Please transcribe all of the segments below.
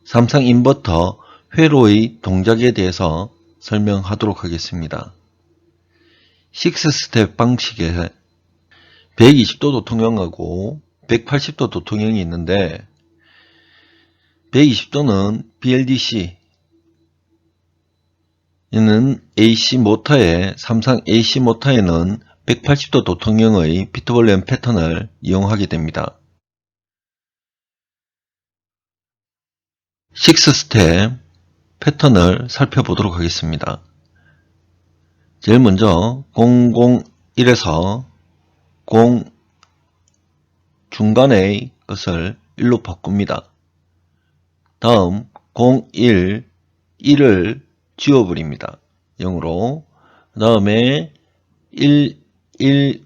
삼성 인버터 회로의 동작에 대해서 설명하도록 하겠습니다. 6스텝 방식에 120도 도통형하고 180도 도통형이 있는데 120도는 BLDC 이는 AC 모터에 삼성 AC 모터에는 180도 도통형의 비트볼륨 패턴을 이용하게 됩니다. 6스텝 패턴을 살펴보도록 하겠습니다. 제일 먼저 001에서 0 중간의 것을 1로 바꿉니다. 다음 01, 1을 지워버립니다. 0으로. 그 다음에 110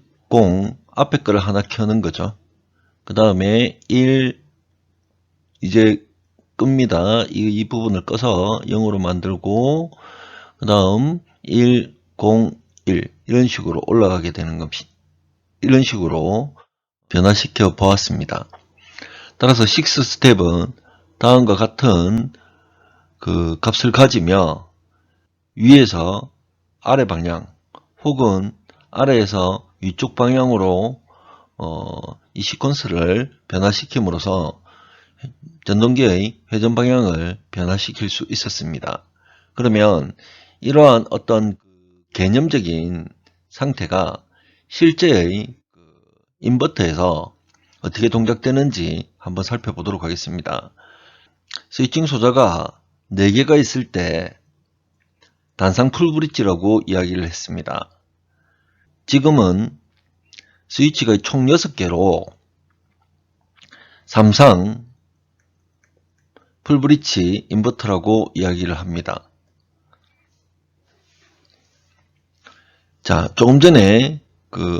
앞에 거를 하나 켜는 거죠. 그 다음에 1 이제 끕니다. 이 부분을 꺼서 0으로 만들고 그 다음 101 이런 식으로 올라가게 되는 겁니다. 이런 식으로 변화시켜 보았습니다. 따라서 6스텝은 다음과 같은 그 값을 가지며 위에서 아래 방향 혹은 아래에서 위쪽 방향으로 이 시퀀스를 변화시킴으로써 전동기의 회전 방향을 변화시킬 수 있었습니다. 그러면 이러한 어떤 개념적인 상태가 실제의 인버터에서 어떻게 동작되는지 한번 살펴보도록 하겠습니다. 스위칭 소자가 4개가 있을 때 단상 풀브릿지라고 이야기를 했습니다. 지금은 스위치가 총 6개로 삼성 풀브릿지 인버터라고 이야기를 합니다. 자, 조금 전에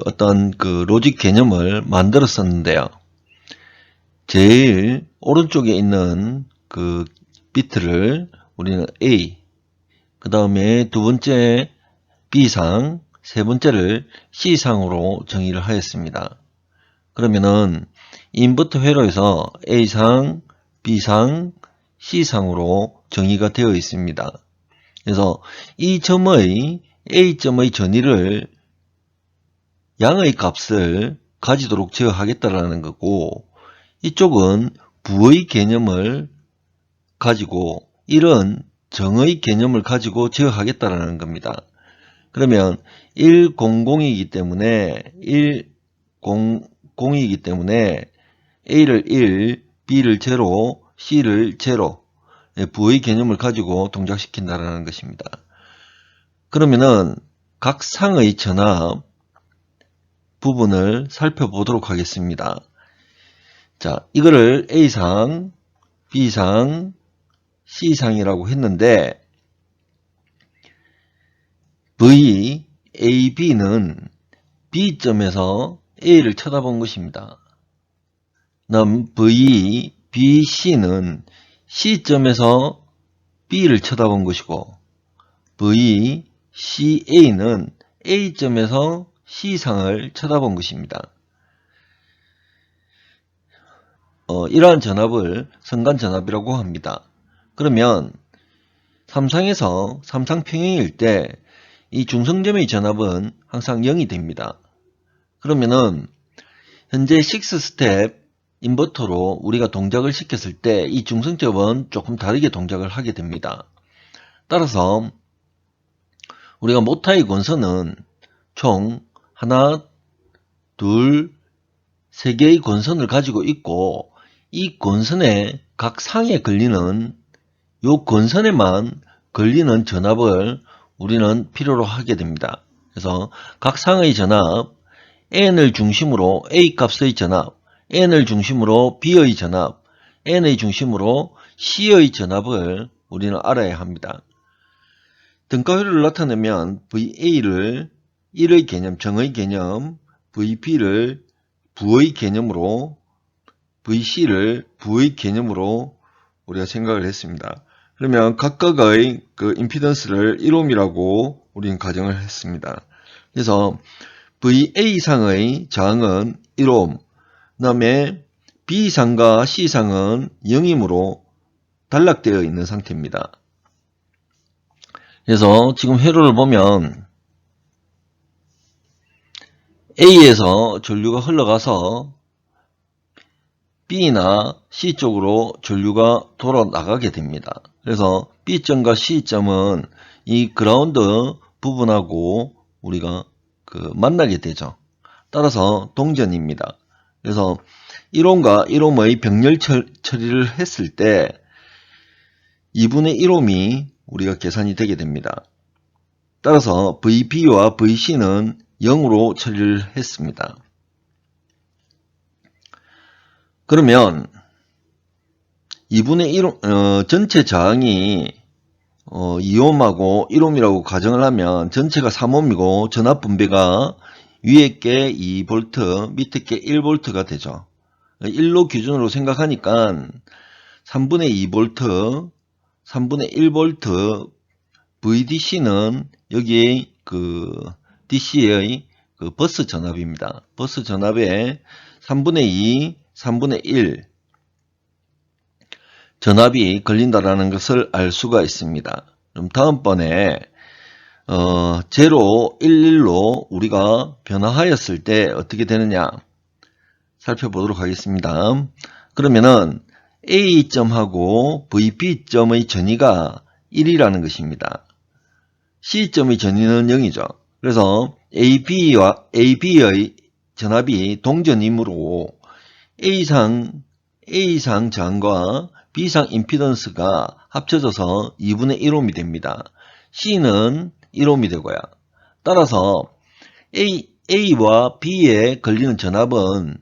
어떤 로직 개념을 만들었었는데요. 제일 오른쪽에 있는 그 비트를 우리는 A, 그 다음에 두 번째 B상, 세 번째를 C상으로 정의를 하였습니다. 그러면은 인버터 회로에서 A상, B상, C상으로 정의가 되어 있습니다. 그래서 이 점의 A점의 전위를 양의 값을 가지도록 제어하겠다라는 거고, 이쪽은 부의 개념을 가지고 이런 정의 개념을 가지고 제어하겠다라는 겁니다. 그러면 100이기 때문에 100이기 때문에 A를 1, B를 0, C를 0 부의 개념을 가지고 동작시킨다라는 것입니다. 그러면은 각 상의 전압 부분을 살펴보도록 하겠습니다. 자, 이거를 A상, B상, C상이라고 했는데 V, A, B는 B점에서 A를 쳐다본 것입니다. 다음 V, B, C는 C점에서 B를 쳐다본 것이고 V, C, A는 A점에서 C상을 쳐다본 것입니다. 이러한 전압을 선간전압이라고 합니다. 그러면 삼상에서 삼상평행일 때 이 중성점의 전압은 항상 0이 됩니다. 그러면은 현재 6스텝 인버터로 우리가 동작을 시켰을 때 이 중성점은 조금 다르게 동작을 하게 됩니다. 따라서 우리가 모터의 권선은 총 하나, 둘, 3개의 권선을 가지고 있고 이 권선의 각 상에 걸리는 이 권선에만 걸리는 전압을 우리는 필요로 하게 됩니다. 그래서 각 상의 전압 N을 중심으로 A 값의 전압, N을 중심으로 B의 전압, N의 중심으로 C의 전압을 우리는 알아야 합니다. 등가효율을 나타내면 VA를 1의 개념, 정의 개념, VB를 부의 개념으로, VC를 부의 개념으로 우리가 생각을 했습니다. 그러면 각각의 그 임피던스를 1옴이라고 우리는 가정을 했습니다. 그래서 VA상의 저항은 1옴, 그 다음에 B상과 C상은 0이므로 단락되어 있는 상태입니다. 그래서 지금 회로를 보면 A에서 전류가 흘러가서 B나 C 쪽으로 전류가 돌아 나가게 됩니다. 그래서 B점과 C점은 이 그라운드 부분하고 우리가 만나게 되죠. 따라서 동전입니다. 그래서 1옴과 1옴의 병렬 처리를 했을 때 2분의 1옴이 우리가 계산이 되게 됩니다. 따라서 VB와 VC는 0으로 처리를 했습니다. 그러면 2분의 1옴, 전체 저항이 2옴하고 1옴이라고 가정을 하면 전체가 3옴이고 전압 분배가 위에 게 2V, 밑에 게 1V가 되죠. 1로 기준으로 생각하니까 3분의 2V, 3분의 1V, VDC는 여기에 DC의 버스 전압입니다. 버스 전압에 3분의 2, 3분의 1 전압이 걸린다라는 것을 알 수가 있습니다. 그럼 다음번에 0, 11로 우리가 변화하였을 때 어떻게 되느냐 살펴보도록 하겠습니다. 그러면은 A점하고 VB점의 전위가 1이라는 것입니다. C점의 전위는 0이죠. 그래서 AB의 전압이 동전이므로 A상 저항과 B상 임피던스가 합쳐져서 2분의 1옴이 됩니다. C는 1옴이 되고요. 따라서 A와 B에 걸리는 전압은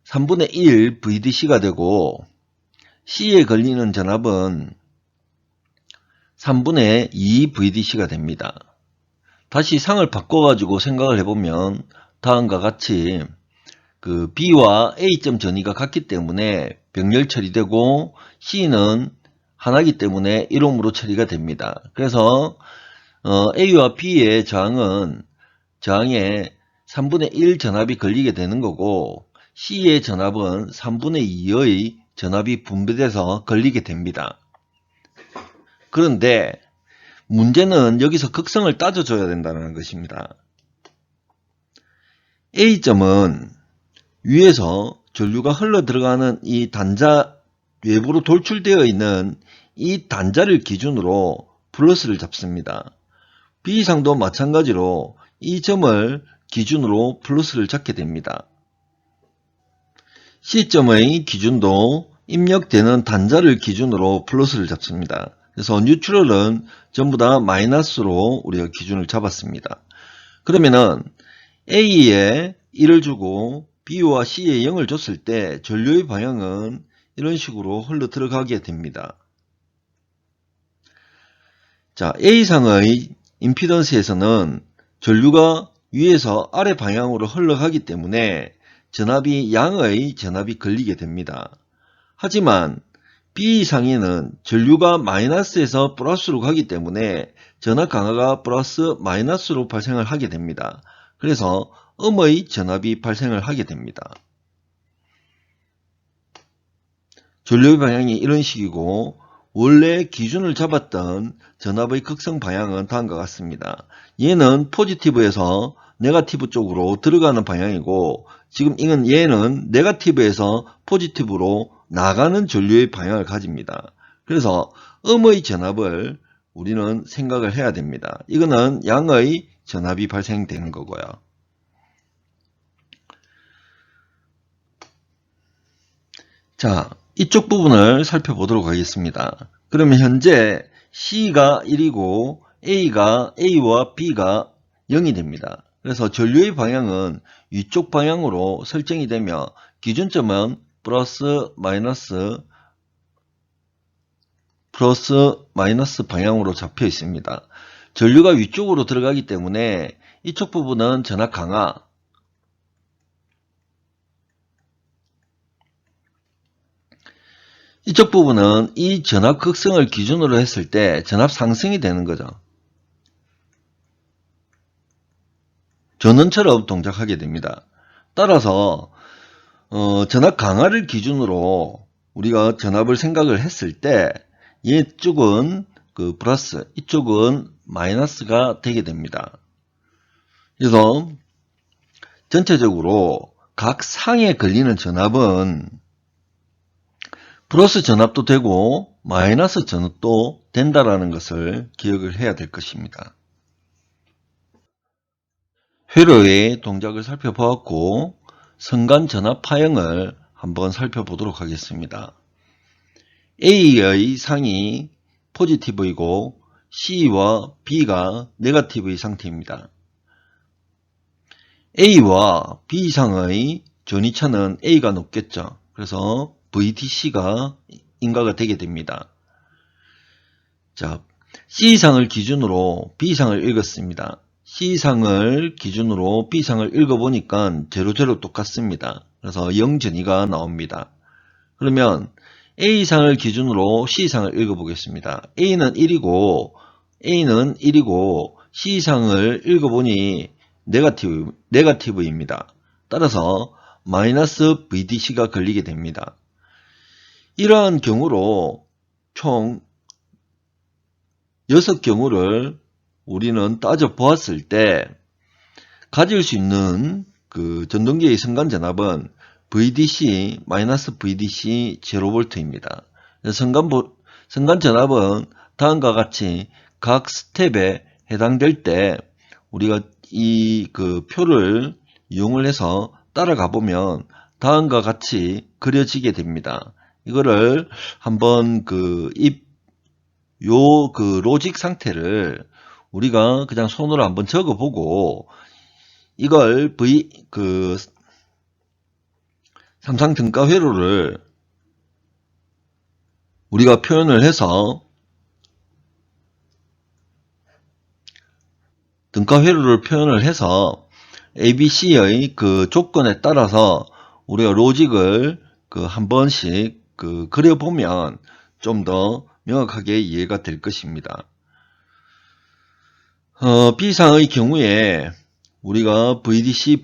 3분의 1 VDC가 되고 C에 걸리는 전압은 3분의 2 VDC가 됩니다. 다시 상을 바꿔가지고 생각을 해보면 다음과 같이 B와 A점 전위가 같기 때문에 병렬 처리되고 C는 하나이기 때문에 1옴으로 처리가 됩니다. 그래서 A와 B의 저항에 3분의 1 전압이 걸리게 되는 거고 C의 전압은 3분의 2의 전압이 분배돼서 걸리게 됩니다. 그런데 문제는 여기서 극성을 따져줘야 된다는 것입니다. A점은 위에서 전류가 흘러 들어가는 이 단자 외부로 돌출되어 있는 이 단자를 기준으로 플러스를 잡습니다. B상도 마찬가지로 이 점을 기준으로 플러스를 잡게 됩니다. C점의 기준도 입력되는 단자를 기준으로 플러스를 잡습니다. 그래서 뉴트럴은 전부 다 마이너스로 우리가 기준을 잡았습니다. 그러면은 A에 1을 주고 B와 C에 0을 줬을 때 전류의 방향은 이런 식으로 흘러 들어가게 됩니다. 자, A상의 임피던스에서는 전류가 위에서 아래 방향으로 흘러가기 때문에 전압이 양의 전압이 걸리게 됩니다. 하지만 B상에는 전류가 마이너스에서 플러스로 가기 때문에 전압 강화가 플러스 마이너스로 발생을 하게 됩니다. 그래서 음의 전압이 발생을 하게 됩니다. 전류의 방향이 이런 식이고 원래 기준을 잡았던 전압의 극성 방향은 다음과 같습니다. 얘는 포지티브에서 네거티브 쪽으로 들어가는 방향이고 지금 얘는 네거티브에서 포지티브로 나가는 전류의 방향을 가집니다. 그래서 음의 전압을 우리는 생각을 해야 됩니다. 이거는 양의 전압이 발생되는 거고요. 자, 이쪽 부분을 살펴보도록 하겠습니다. 그러면 현재 C가 1이고 A와 B가 0이 됩니다. 그래서 전류의 방향은 위쪽 방향으로 설정이 되며 기준점은 플러스 마이너스 방향으로 잡혀 있습니다. 전류가 위쪽으로 들어가기 때문에 이쪽 부분은 전압 강화, 이쪽 부분은 이 전압 극성을 기준으로 했을 때 전압 상승이 되는 거죠. 전원처럼 동작하게 됩니다. 따라서 전압 강화를 기준으로 우리가 전압을 생각을 했을 때 이쪽은 그 플러스, 이쪽은 마이너스가 되게 됩니다. 그래서 전체적으로 각 상에 걸리는 전압은 플러스 전압도 되고 마이너스 전압도 된다라는 것을 기억을 해야 될 것입니다. 회로의 동작을 살펴보았고 선간 전압 파형을 한번 살펴보도록 하겠습니다. A의 상이 포지티브이고 C와 B가 네거티브의 상태입니다. A와 B상의 전위차는 A가 높겠죠. 그래서 VDC가 인가가 되게 됩니다. 자, C상을 기준으로 B상을 읽었습니다. C상을 기준으로 B상을 읽어보니까 0, 똑같습니다. 그래서 0전위가 나옵니다. 그러면 A상을 기준으로 C상을 읽어보겠습니다. A는 1이고 C상을 읽어보니 네거티브입니다. 따라서 마이너스 VDC가 걸리게 됩니다. 이러한 경우로 총 6경우를 우리는 따져 보았을 때 가질 수 있는 그 전동기의 선간전압은 VDC, 마이너스 VDC 0V입니다. 선간전압은 다음과 같이 각 스텝에 해당될 때 우리가 이 그 표를 이용을 해서 따라가 보면 다음과 같이 그려지게 됩니다. 이거를 한번 로직 상태를 우리가 그냥 손으로 한번 적어보고 이걸 삼상 등가 회로를 우리가 표현을 해서 등가 회로를 표현을 해서 ABC의 그 조건에 따라서 우리가 로직을 한 번씩 그려보면 좀 더 명확하게 이해가 될 것입니다. B상의 경우에 우리가 VDC,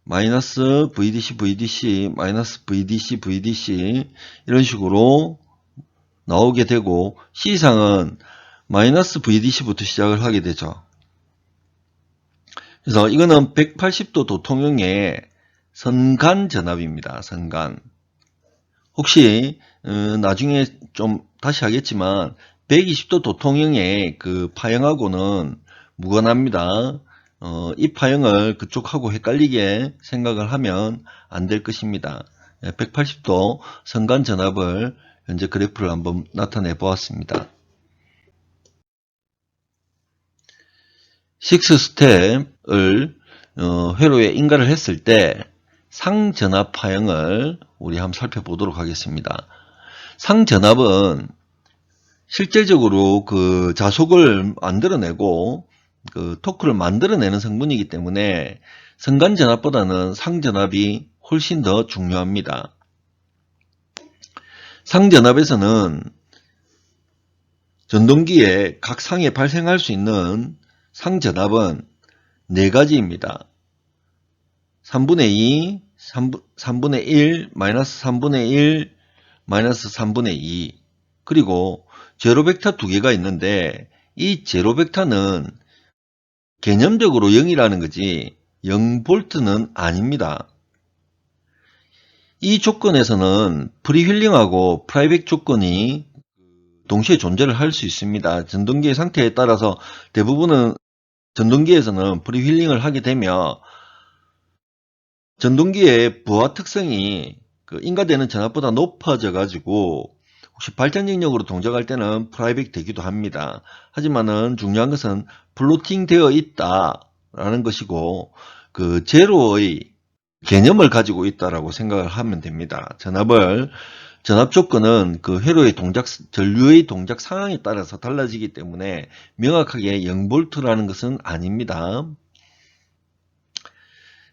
마이너스 VDC, 마이너스 VDC 이런 식으로 나오게 되고 C상은 마이너스 VDC부터 시작을 하게 되죠. 그래서 이거는 180도 도통형의 선간 전압입니다. 선간. 혹시 나중에 좀 다시 하겠지만 120도 도통형의 그 파형하고는 무관합니다. 이 파형을 그쪽하고 헷갈리게 생각을 하면 안 될 것입니다. 180도 선간 전압을 현재 그래프를 한번 나타내 보았습니다. 6스텝을 회로에 인가를 했을 때 상전압 파형을 우리 한번 살펴보도록 하겠습니다. 상전압은 실질적으로 그 자속을 만들어내고 그 토크를 만들어내는 성분이기 때문에 선간전압보다는 상전압이 훨씬 더 중요합니다. 상전압에서는 전동기에 각 상에 발생할 수 있는 상전압은 4가지입니다. 3분의 2, 3분의 1, 마이너스 3분의 1, 마이너스 3분의 2 그리고 제로벡터 2개가 있는데 이 제로벡터는 개념적으로 0이라는 거지 0V는 아닙니다. 이 조건에서는 프리휠링하고 프라이빗 조건이 동시에 존재를 할 수 있습니다. 전동기의 상태에 따라서 대부분은 전동기에서는 프리휠링을 하게 되면 전동기의 부하 특성이 인가되는 전압보다 높아져 가지고 혹시 발전 능력으로 동작할 때는 프라이빗 되기도 합니다. 하지만은 중요한 것은 플로팅 되어 있다라는 것이고 그 제로의 개념을 가지고 있다라고 생각을 하면 됩니다. 전압 조건은 그 회로의 전류의 동작 상황에 따라서 달라지기 때문에 명확하게 0V라는 것은 아닙니다.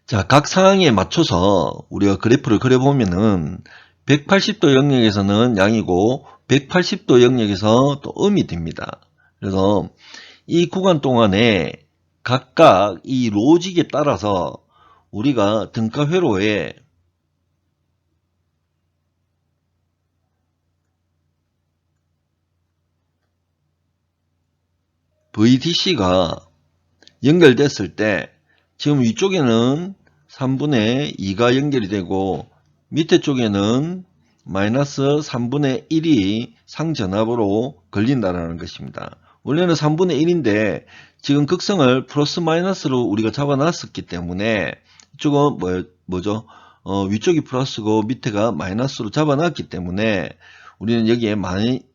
자, 각 상황에 맞춰서 우리가 그래프를 그려보면은 180도 영역에서는 양이고 180도 영역에서 또 음이 됩니다. 그래서 이 구간 동안에 각각 이 로직에 따라서 우리가 등가 회로에 VDC가 연결됐을 때 지금 위쪽에는 3분의 2가 연결이 되고 밑에 쪽에는 마이너스 3분의 1이 상전압으로 걸린다는 것입니다. 원래는 3분의 1인데 지금 극성을 플러스 마이너스로 우리가 잡아놨었기 때문에 이쪽은 뭐죠? 위쪽이 플러스고 밑에가 마이너스로 잡아놨기 때문에 우리는 여기에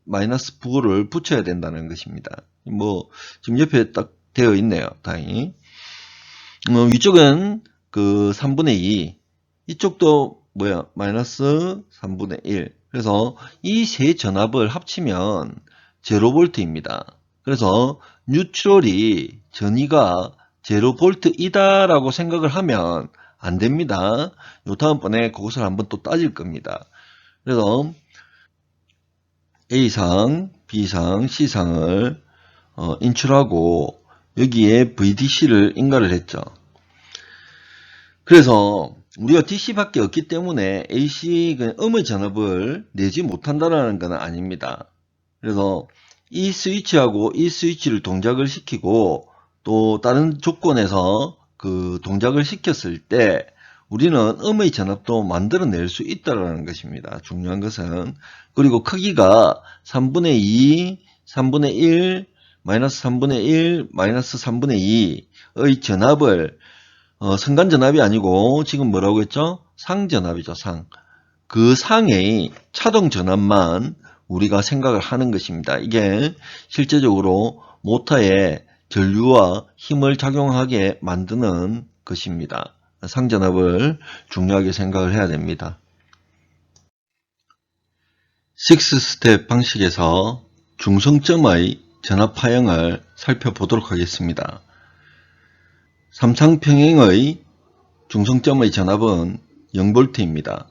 마이너스 부호를 붙여야 된다는 것입니다. 지금 옆에 딱 되어 있네요. 다행히. 위쪽은 그 3분의 2, 이쪽도 마이너스 3분의 1. 그래서 이 세 전압을 합치면 0V입니다. 그래서 뉴트럴이 전위가 0V이다 라고 생각을 하면 안 됩니다. 요 다음번에 그것을 한번 또 따질 겁니다. 그래서 A상, B상, C상을 인출하고 여기에 VDC를 인가를 했죠. 그래서 우리가 DC밖에 없기 때문에 AC 음의 전압을 내지 못한다는 건 아닙니다. 그래서 이 스위치하고 이 스위치를 동작을 시키고 또 다른 조건에서 그 동작을 시켰을 때 우리는 음의 전압도 만들어낼 수 있다는 것입니다. 중요한 것은. 그리고 크기가 3분의 2, 3분의 1, 마이너스 3분의 1, 마이너스 3분의 2의 전압을 성간전압이 아니고 지금 뭐라고 했죠? 상전압이죠. 상. 그 상의 차동전압만 우리가 생각을 하는 것입니다. 이게 실제적으로 모터에 전류와 힘을 작용하게 만드는 것입니다. 상전압을 중요하게 생각을 해야 됩니다. 6스텝 방식에서 중성점의 전압 파형을 살펴보도록 하겠습니다. 삼상평행의 중성점의 전압은 0V입니다.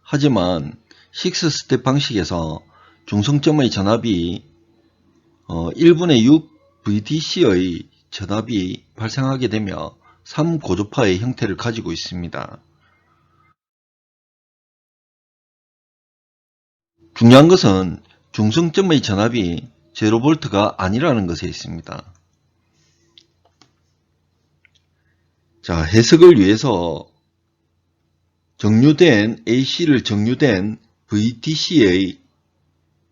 하지만 6스텝 방식에서 중성점의 전압이 1분의 6 VDC의 전압이 발생하게 되며 3고조파의 형태를 가지고 있습니다. 중요한 것은 중성점의 전압이 0V가 아니라는 것에 있습니다. 자, 해석을 위해서 AC를 정류된 VDC의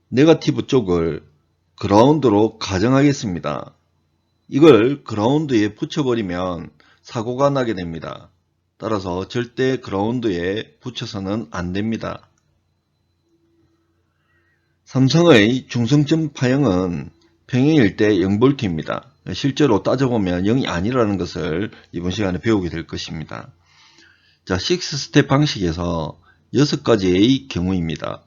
네거티브 쪽을 그라운드로 가정하겠습니다. 이걸 그라운드에 붙여버리면 사고가 나게 됩니다. 따라서 절대 그라운드에 붙여서는 안 됩니다. 삼성의 중성점 파형은 평행일 때 0V입니다. 실제로 따져보면 0이 아니라는 것을 이번 시간에 배우게 될 것입니다. 자, 6스텝 방식에서 6가지의 경우입니다.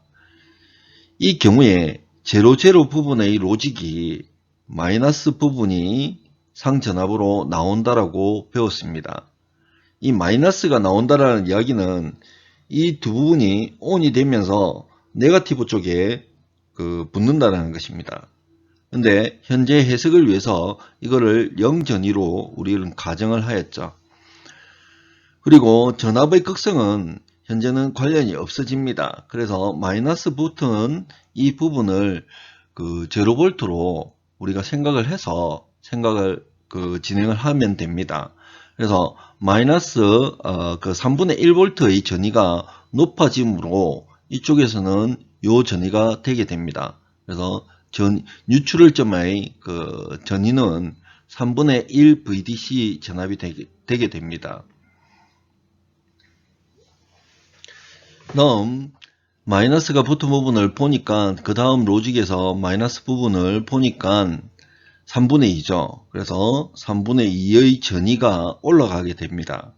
이 경우에 00 부분의 로직이 마이너스 부분이 상전압으로 나온다라고 배웠습니다. 이 마이너스가 나온다라는 이야기는 이 두 부분이 ON이 되면서 네거티브 쪽에 붙는다는 것입니다. 근데 현재 해석을 위해서 이거를 0전위로 우리는 가정을 하였죠. 그리고 전압의 극성은 현재는 관련이 없어집니다. 그래서 마이너스 붙은 이 부분을 0V로 우리가 생각을 해서 진행을 하면 됩니다. 그래서 마이너스 3분의 1V의 전위가 높아짐으로 이쪽에서는 요 전위가 되게 됩니다. 그래서 뉴트럴점의 전위는 3분의 1 VDC 전압이 되게 됩니다. 다음 마이너스가 붙은 부분을 보니까 그 다음 로직에서 마이너스 부분을 보니까 3분의 2죠. 그래서 3분의 2의 전위가 올라가게 됩니다.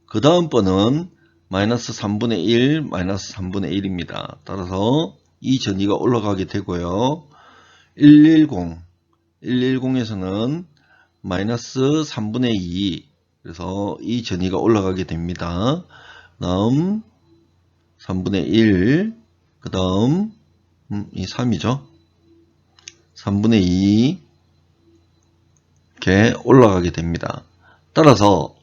그 다음 번은 마이너스 3분의 1, 마이너스 3분의 1입니다. 따라서 이 전위가 올라가게 되고요. 110에서는 마이너스 3분의 2, 그래서 이 전위가 올라가게 됩니다. 다음 3분의 1, 그 다음 이 3이죠. 3분의 2 이렇게 올라가게 됩니다. 따라서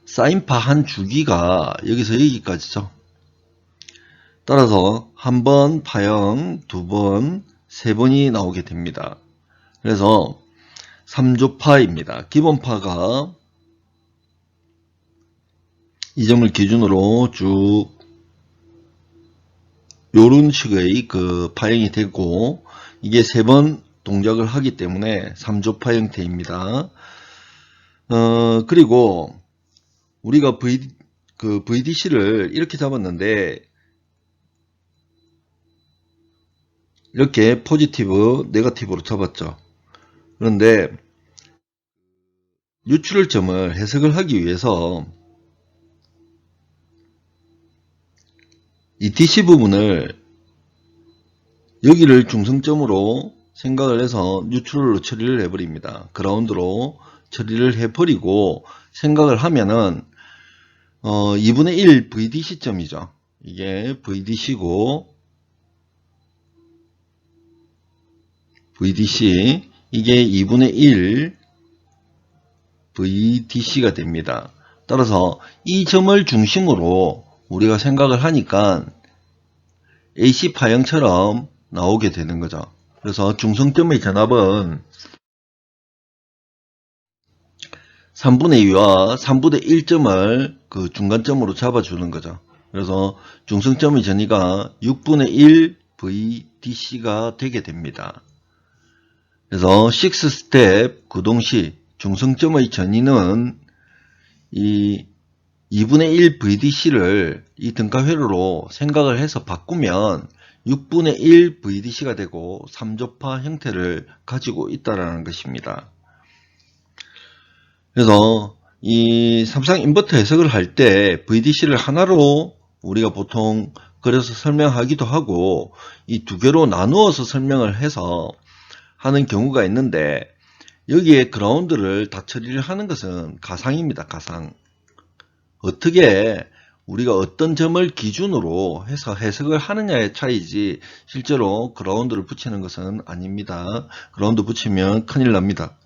사인파 한 주기가 여기서 여기까지죠. 따라서 한 번 파형, 두 번, 세 번이 나오게 됩니다. 그래서 3조파입니다. 기본파가 이 점을 기준으로 쭉 요런 식의 그 파형이 되고, 이게 3번 동작을 하기 때문에 3조파 형태입니다. 그리고 우리가 VDC를 이렇게 잡았는데, 이렇게 포지티브, 네거티브로 잡았죠. 그런데 유출점을 해석을 하기 위해서 이 DC 부분을 여기를 중성점으로 생각을 해서 뉴트럴로 처리를 해버립니다. 그라운드로 처리를 해버리고 생각을 하면은 2분의 1 VDC점이죠. 이게 VDC고, VDC 이게 2분의 1 VDC가 됩니다. 따라서 이 점을 중심으로 우리가 생각을 하니까 AC 파형처럼 나오게 되는 거죠. 그래서 중성점의 전압은 3분의 2와 3분의 1점을 그 중간점으로 잡아주는 거죠. 그래서 중성점의 전위가 6분의 1 VDC가 되게 됩니다. 그래서 6스텝 구동시 중성점의 전위는 이 2분의 1 VDC를 이 등가회로로 생각을 해서 바꾸면 6분의 1 VDC가 되고 3조파 형태를 가지고 있다는 것입니다. 그래서 이 삼성 인버터 해석을 할 때 VDC를 하나로 우리가 보통 그래서 설명하기도 하고, 이 두 개로 나누어서 설명을 해서 하는 경우가 있는데, 여기에 그라운드를 다 처리를 하는 것은 가상입니다. 가상. 어떻게 우리가 어떤 점을 기준으로 해서 해석을 하느냐의 차이지, 실제로 그라운드를 붙이는 것은 아닙니다. 그라운드 붙이면 큰일 납니다.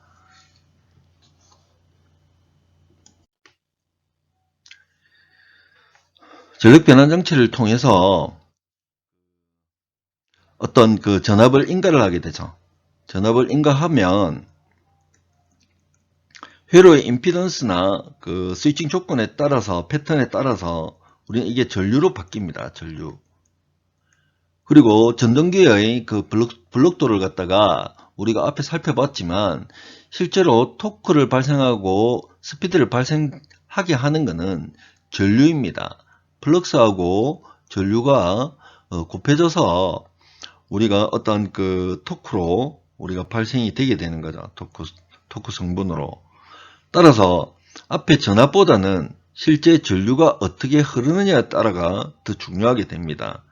전력 변환 장치를 통해서 어떤 그 전압을 인가를 하게 되죠. 전압을 인가하면 회로의 임피던스나 그 스위칭 조건에 따라서, 패턴에 따라서 우리는 이게 전류로 바뀝니다. 전류. 그리고 전동기의 그 블록도를 갖다가 우리가 앞에 살펴봤지만, 실제로 토크를 발생하고 스피드를 발생하게 하는 것은 전류입니다. 플럭스하고 전류가 곱해져서 우리가 어떤 그 토크로 우리가 발생이 되게 되는 거죠. 토크 성분으로. 따라서 앞에 전압보다는 실제 전류가 어떻게 흐르느냐에 따라가 더 중요하게 됩니다.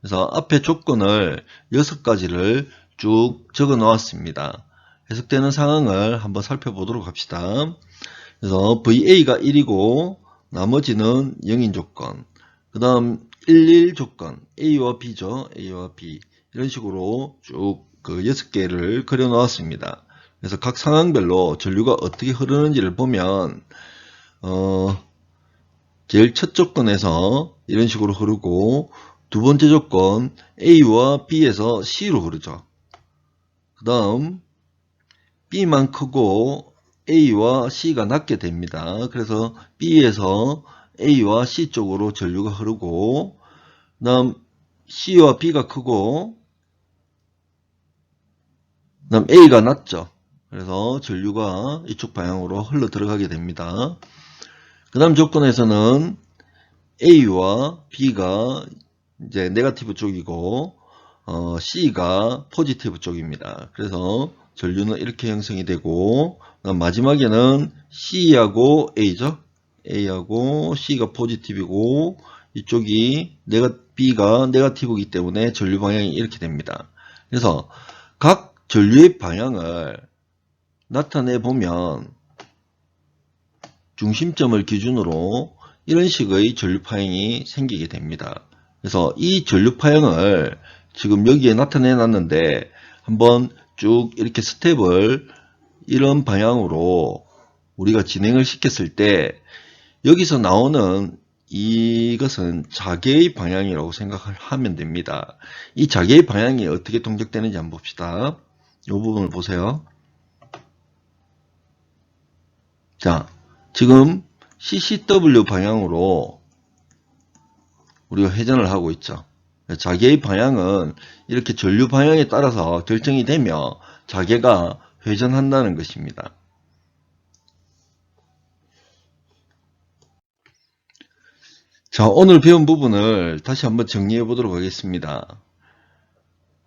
그래서 앞에 조건을 6가지를 쭉 적어 놓았습니다. 해석되는 상황을 한번 살펴보도록 합시다. 그래서 VA가 1이고 나머지는 0인 조건, 그 다음 11 조건, A와 B죠. A와 B. 이런 식으로 쭉 그 6개를 그려 놓았습니다. 그래서 각 상황별로 전류가 어떻게 흐르는지를 보면 제일 첫 조건에서 이런 식으로 흐르고, 두 번째 조건 A와 B에서 C로 흐르죠. 그 다음 B만 크고 A와 C가 낮게 됩니다. 그래서 B에서 A와 C 쪽으로 전류가 흐르고, 그 다음 C와 B가 크고, 그 다음 A가 낮죠. 그래서 전류가 이쪽 방향으로 흘러 들어가게 됩니다. 그 다음 조건에서는 A와 B가 이제 네거티브 쪽이고, C가 포지티브 쪽입니다. 그래서 전류는 이렇게 형성이 되고, 마지막에는 C하고 A죠. A하고 C가 포지티브이고, 이쪽이 B가 네거티브이기 때문에 전류 방향이 이렇게 됩니다. 그래서 각 전류의 방향을 나타내 보면 중심점을 기준으로 이런 식의 전류 파형이 생기게 됩니다. 그래서 이 전류 파형을 지금 여기에 나타내 놨는데, 한번 쭉 이렇게 스텝을 이런 방향으로 우리가 진행을 시켰을 때, 여기서 나오는 이것은 자개의 방향이라고 생각을 하면 됩니다. 이 자개의 방향이 어떻게 동작되는지 한번 봅시다. 이 부분을 보세요. 자, 지금 CCW 방향으로 우리가 회전을 하고 있죠. 자개의 방향은 이렇게 전류 방향에 따라서 결정이 되며 자개가 회전한다는 것입니다. 자, 오늘 배운 부분을 다시 한번 정리해 보도록 하겠습니다.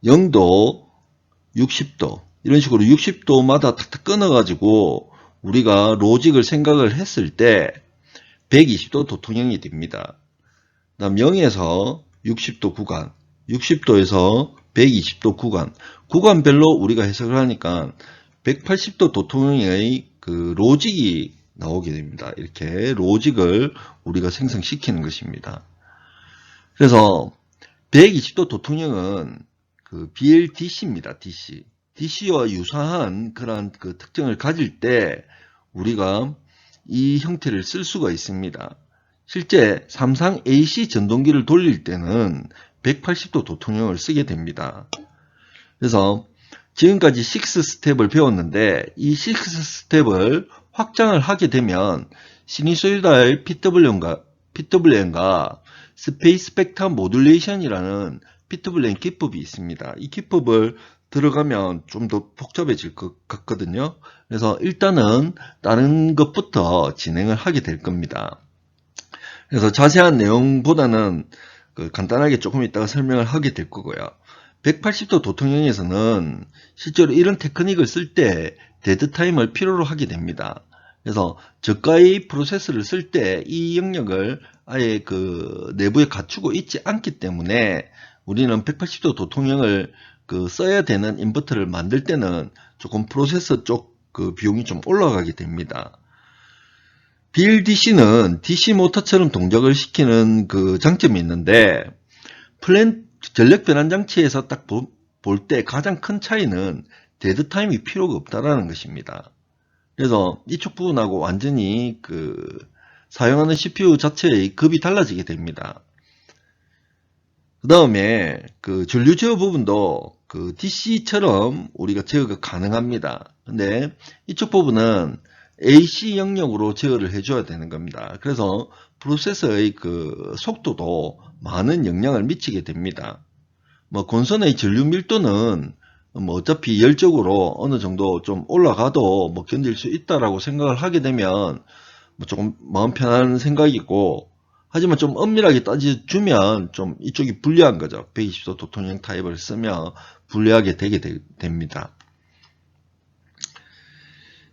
0도, 60도 이런 식으로 60도마다 탁탁 끊어가지고 우리가 로직을 생각을 했을 때 120도 도통형이 됩니다. 그 다음 0에서 60도 구간, 60도에서 120도 구간, 구간별로 우리가 해석을 하니까 180도 도통형의 그 로직이 나오게 됩니다. 이렇게 로직을 우리가 생성시키는 것입니다. 그래서 120도 도통형은 그 BLDC입니다. DC. DC와 유사한 그런 그 특징을 가질 때 우리가 이 형태를 쓸 수가 있습니다. 실제 삼상 AC 전동기를 돌릴 때는 180도 도통형을 쓰게 됩니다. 그래서 지금까지 6스텝을 배웠는데 이 6스텝을 확장을 하게 되면 시니소이달 PWM과 스페이스 벡터 모듈레이션이라는 PWM 기법이 있습니다. 이 기법을 들어가면 좀 더 복잡해질 것 같거든요. 그래서 일단은 다른 것부터 진행을 하게 될 겁니다. 그래서 자세한 내용보다는 간단하게 조금 이따가 설명을 하게 될 거고요. 180도 도통형에서는 실제로 이런 테크닉을 쓸 때 데드타임을 필요로 하게 됩니다. 그래서 저가의 프로세스를 쓸 때 이 영역을 아예 그 내부에 갖추고 있지 않기 때문에 우리는 180도 도통형을 써야 되는 인버터를 만들 때는 조금 프로세서 쪽 그 비용이 좀 올라가게 됩니다. BLDC는 DC 모터처럼 동작을 시키는 그 장점이 있는데 전력 변환 장치에서 딱 볼 때 가장 큰 차이는 데드타임이 필요가 없다라는 것입니다. 그래서 이쪽 부분하고 완전히 사용하는 CPU 자체의 급이 달라지게 됩니다. 그 다음에 전류 제어 부분도 DC처럼 우리가 제어가 가능합니다. 근데 이쪽 부분은 AC 영역으로 제어를 해줘야 되는 겁니다. 그래서 프로세서의 속도도 많은 영향을 미치게 됩니다. 본선의 전류 밀도는 어차피 열적으로 어느 정도 좀 올라가도 견딜 수 있다라고 생각을 하게 되면 조금 마음 편한 생각이고, 하지만 좀 엄밀하게 따져주면 좀 이쪽이 불리한 거죠. 120도 도통형 타입을 쓰면 불리하게 되게 됩니다.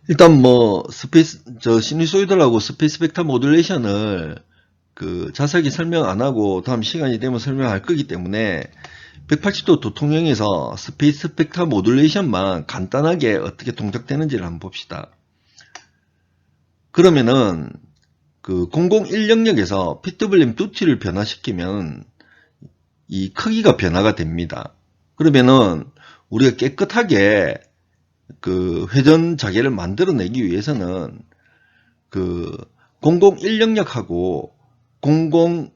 일단 시니소이드하고 스페이스 벡터 모듈레이션을 자세하게 설명 안 하고 다음 시간이 되면 설명할 거기 때문에 180도 도통형에서 스페이스 벡터 모듈레이션만 간단하게 어떻게 동작되는지를 한번 봅시다. 그러면은 001 영역에서 PWM 두티를 변화시키면 이 크기가 변화가 됩니다. 그러면은 우리가 깨끗하게 회전 자개를 만들어내기 위해서는 001 영역하고 001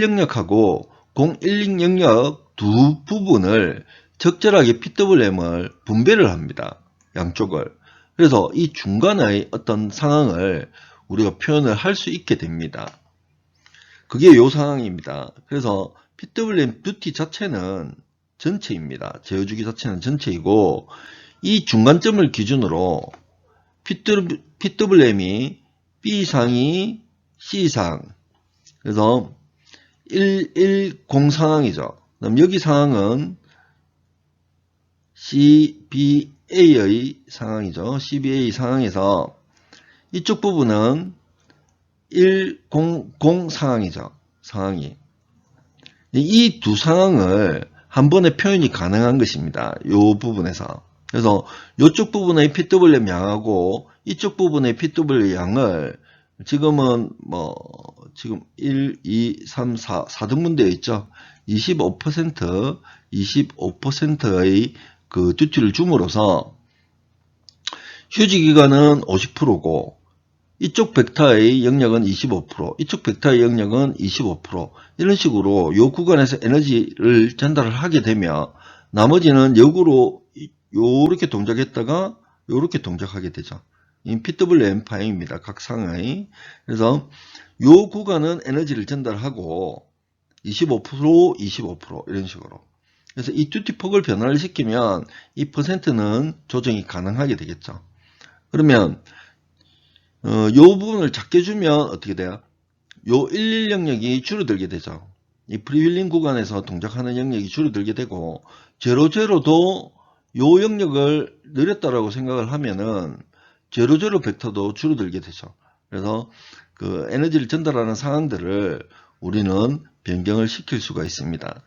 영역하고 010 영역 두 부분을 적절하게 PWM을 분배를 합니다. 양쪽을. 그래서 이 중간의 어떤 상황을 우리가 표현을 할 수 있게 됩니다. 그게 요 상황입니다. 그래서 PWM 듀티 자체는 전체입니다. 제어주기 자체는 전체이고, 이 중간점을 기준으로 PWM이 B상이 C상, 그래서 110 상황이죠. 그럼 여기 상황은 CBA의 상황이죠. CBA 상황에서 이쪽 부분은 100 상황이죠. 상황이. 이 두 상황을 한 번에 표현이 가능한 것입니다. 이 부분에서. 그래서 이쪽 부분의 PWM 양하고 이쪽 부분의 PWM 양을 지금은 지금 1, 2, 3, 4등분 되어 있죠. 25%의 듀티를 줌으로써 휴지기간은 50%고 이쪽 벡터의 영역은 25%, 이쪽 벡터의 영역은 25%, 이런 식으로 이 구간에서 에너지를 전달을 하게 되면 나머지는 역으로 요렇게 동작했다가 요렇게 동작하게 되죠. PWM 파형입니다. 각 상하이. 그래서 요 구간은 에너지를 전달하고 25% 이런 식으로. 그래서 이 듀티폭을 변화를 시키면 이 퍼센트는 조정이 가능하게 되겠죠. 그러면 요 부분을 작게 주면 어떻게 돼요? 요 11 영역이 줄어들게 되죠. 이 프리휠링 구간에서 동작하는 영역이 줄어들게 되고 제로제로도 요 영역을 늘렸다라고 생각을 하면은 제로제로 벡터도 줄어들게 되죠. 그래서 그 에너지를 전달하는 상황들을 우리는 변경을 시킬 수가 있습니다.